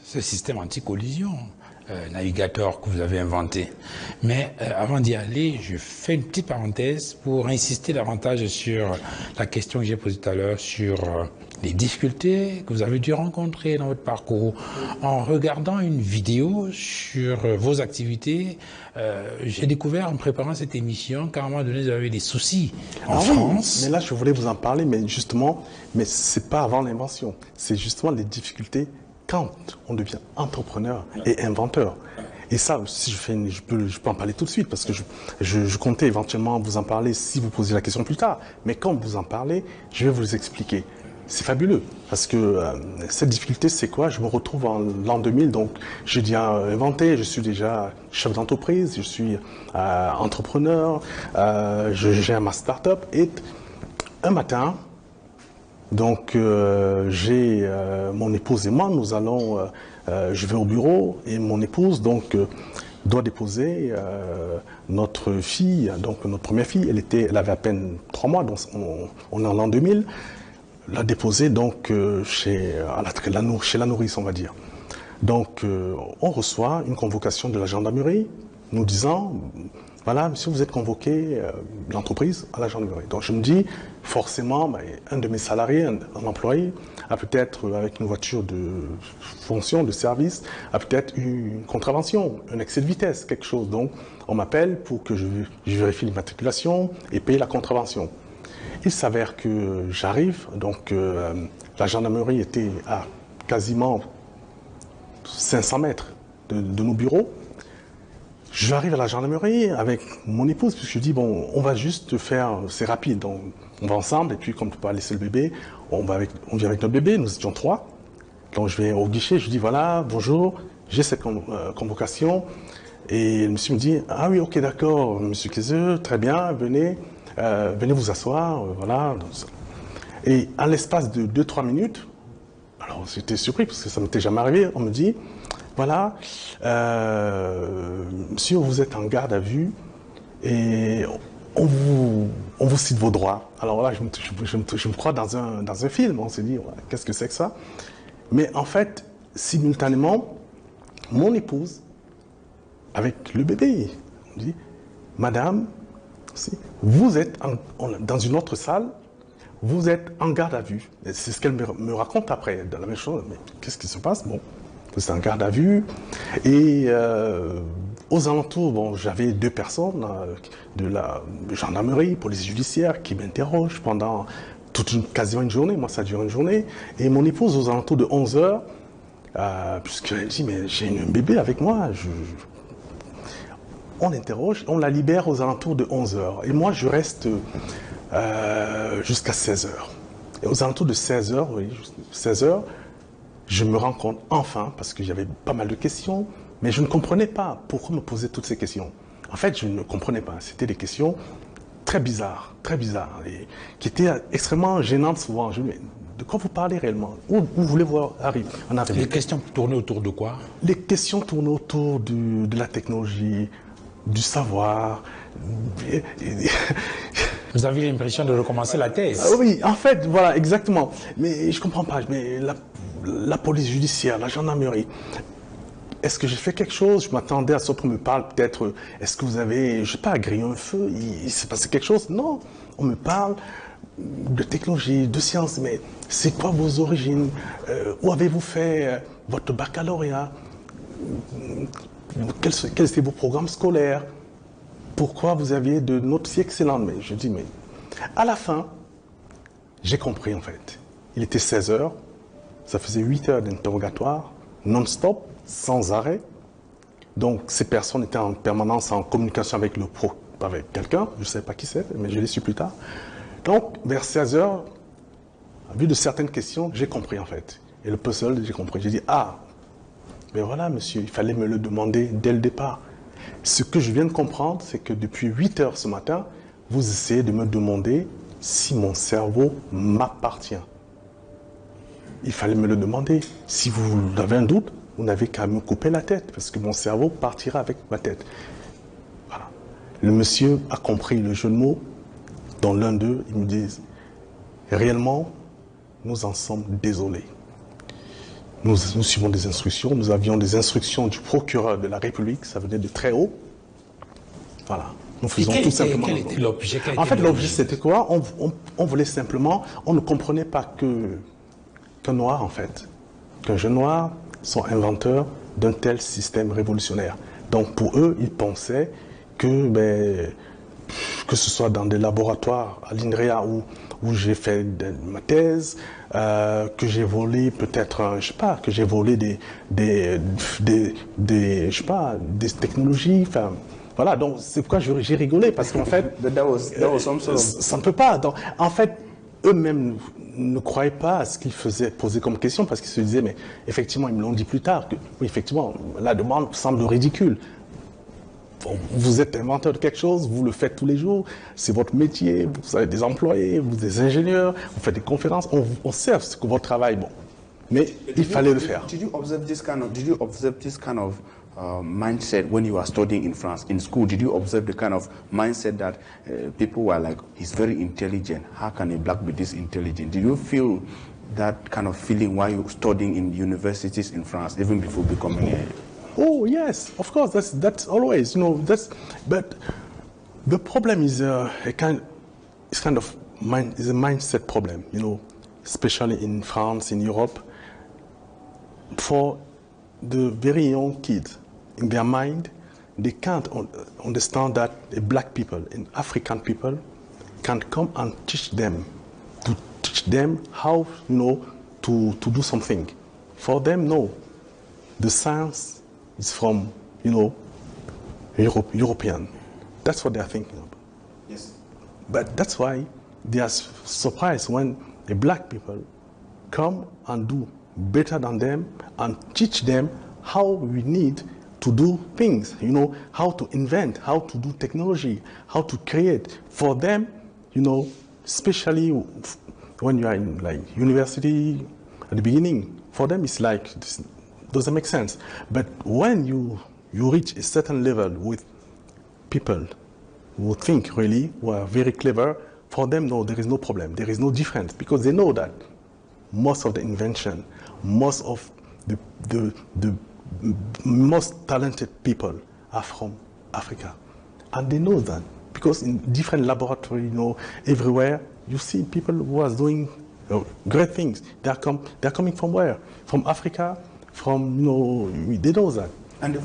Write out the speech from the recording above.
ce système anti-collision, navigateur que vous avez inventé. Mais avant d'y aller, je fais une petite parenthèse pour insister davantage sur la question que j'ai posée tout à l'heure sur les difficultés que vous avez dû rencontrer dans votre parcours. En regardant une vidéo sur vos activités, j'ai découvert en préparant cette émission qu'à un moment donné, vous avez des soucis en France. Mais là, je voulais vous en parler, mais justement, mais c'est pas avant l'invention. C'est justement les difficultés quand on devient entrepreneur et inventeur. Et ça, si je peux en parler tout de suite, parce que je comptais éventuellement vous en parler si vous posez la question plus tard. Mais quand vous en parlez, je vais vous expliquer. C'est fabuleux, parce que cette difficulté, c'est quoi? Je me retrouve en l'an 2000, donc j'ai déjà inventé, je suis déjà chef d'entreprise, je suis entrepreneur, je gère ma start-up. Et un matin, donc j'ai mon épouse et moi, nous allons, je vais au bureau et mon épouse donc doit déposer notre fille, donc notre première fille, elle avait à peine 3 mois, donc on est en l'an 2000, l'a déposée donc chez la nourrice, on va dire. Donc on reçoit une convocation de la gendarmerie nous disant voilà, monsieur, vous êtes convoqué, l'entreprise, à la gendarmerie. Donc je me dis, forcément, un de mes salariés, un employé, a peut-être, avec une voiture de fonction, de service, a peut-être eu une contravention, un excès de vitesse, quelque chose. Donc on m'appelle pour que je vérifie l'immatriculation et paye la contravention. Il s'avère que j'arrive, donc la gendarmerie était à quasiment 500 mètres de nos bureaux. J'arrive à la gendarmerie avec mon épouse, puisque je dis, bon, on va juste faire, c'est rapide, donc on va ensemble, et puis comme on ne peut pas laisser le bébé, on vient avec notre bébé, nous étions 3. Donc je vais au guichet, je dis, voilà, bonjour, j'ai cette convocation, et le monsieur me dit, ah oui, ok, d'accord, monsieur Kézeux, très bien, venez vous asseoir, voilà. Et à l'espace de 2-3 minutes, alors j'étais surpris, parce que ça ne m'était jamais arrivé, on me dit, voilà, monsieur, vous êtes en garde à vue et on vous cite vos droits. Alors là, je me crois dans un film, on s'est dit, ouais, qu'est-ce que c'est que ça? Mais en fait, simultanément, mon épouse, avec le bébé, on dit, madame, vous êtes dans une autre salle, vous êtes en garde à vue. C'est ce qu'elle me raconte après, dans la même chose, mais qu'est-ce qui se passe? Bon. C'est en garde à vue. Et aux alentours, bon, j'avais 2 personnes de la gendarmerie, police judiciaire, qui m'interrogent pendant quasiment une journée. Moi, ça dure une journée. Et mon épouse, aux alentours de 11 heures, puisqu'elle dit, mais j'ai un bébé avec moi. On l'interroge, on la libère aux alentours de 11 heures. Et moi, je reste jusqu'à 16 heures. Et aux alentours de 16 heures, oui, 16 heures, je me rends compte enfin, parce que j'avais pas mal de questions, mais je ne comprenais pas pourquoi me poser toutes ces questions. En fait, je ne comprenais pas. C'était des questions très bizarres, et qui étaient extrêmement gênantes souvent. Je me dis, de quoi vous parlez réellement? Où voulez-vous en arriver? Les questions tournaient autour de quoi? Les questions tournaient autour de la technologie, du savoir. Vous avez l'impression de recommencer la thèse? Oui, en fait, voilà, exactement. Mais je ne comprends pas. Mais la police judiciaire, la gendarmerie, est-ce que j'ai fait quelque chose? Je m'attendais à ce qu'on me parle peut-être, est-ce que vous avez, je ne sais pas, grillé un feu? Il s'est passé quelque chose? Non, on me parle de technologie, de science, mais c'est quoi vos origines? Où avez-vous fait votre baccalauréat? Quels étaient vos programmes scolaires? Pourquoi vous aviez de notes si excellentes? Mais je dis, mais à la fin, j'ai compris en fait. Il était 16 heures. Ça faisait 8 heures d'interrogatoire, non-stop, sans arrêt. Donc, ces personnes étaient en permanence en communication avec quelqu'un. Je ne sais pas qui c'est, mais je l'ai su plus tard. Donc, vers 16 heures, à vue de certaines questions, j'ai compris en fait. Et le puzzle, j'ai compris. J'ai dit, ah, mais voilà, monsieur, il fallait me le demander dès le départ. Ce que je viens de comprendre, c'est que depuis 8 heures ce matin, vous essayez de me demander si mon cerveau m'appartient. Il fallait me le demander. Si vous avez un doute, vous n'avez qu'à me couper la tête, parce que mon cerveau partira avec ma tête. Voilà. Le monsieur a compris le jeu de mots, dont l'un d'eux, ils me disent, réellement, nous en sommes désolés. nous suivons des instructions. Nous avions des instructions du procureur de la République, ça venait de très haut. Voilà. Nous faisons tout simplement. Quel était l'objet? En fait, l'objet, c'était quoi? On voulait simplement, on ne comprenait pas qu'un noir, en fait, qu'un jeune noir soit inventeur d'un tel système révolutionnaire. Donc, pour eux, ils pensaient que ce soit dans des laboratoires à l'INREA où j'ai fait ma thèse, que j'ai volé peut-être, je sais pas, que j'ai volé des technologies, enfin, voilà, donc c'est pourquoi j'ai rigolé, parce qu'en fait, ça ne peut pas. Donc, en fait, eux-mêmes ne croyaient pas à ce qu'ils faisaient poser comme question, parce qu'ils se disaient, mais effectivement, ils me l'ont dit plus tard, que oui, effectivement, la demande semble ridicule. Vous êtes inventeur de quelque chose, vous le faites tous les jours, c'est votre métier, vous avez des employés, vous êtes des ingénieurs, vous faites des conférences, on sait ce que votre travail, bon. Mais il fallait le faire. Did you observe this kind of mindset when you were studying in France, in school? Did you observe the kind of mindset that people were like, he's very intelligent, how can a black be this intelligent? Did you feel that kind of feeling while you were studying in universities in France, even before becoming a... Oh yes, of course. That's always, But the problem is a mindset problem, especially in France, in Europe. For the very young kids, in their mind, they can't understand that a black people and African people can come and teach them how, to do something. For them, no. The science is from, European. That's what they are thinking of. Yes. But that's why they are surprised when the black people come and do better than them and teach them how we need to do things, how to invent, how to do technology, how to create. For them, especially when you are in university at the beginning, for them it's like, this doesn't make sense. But when you reach a certain level with people who think really, who are very clever, for them, no, there is no problem. There is no difference, because they know that most of the invention, most of the most talented people are from Africa. And they know that, because in different laboratories, everywhere, you see people who are doing great things. They are coming from where? From Africa, they know that. And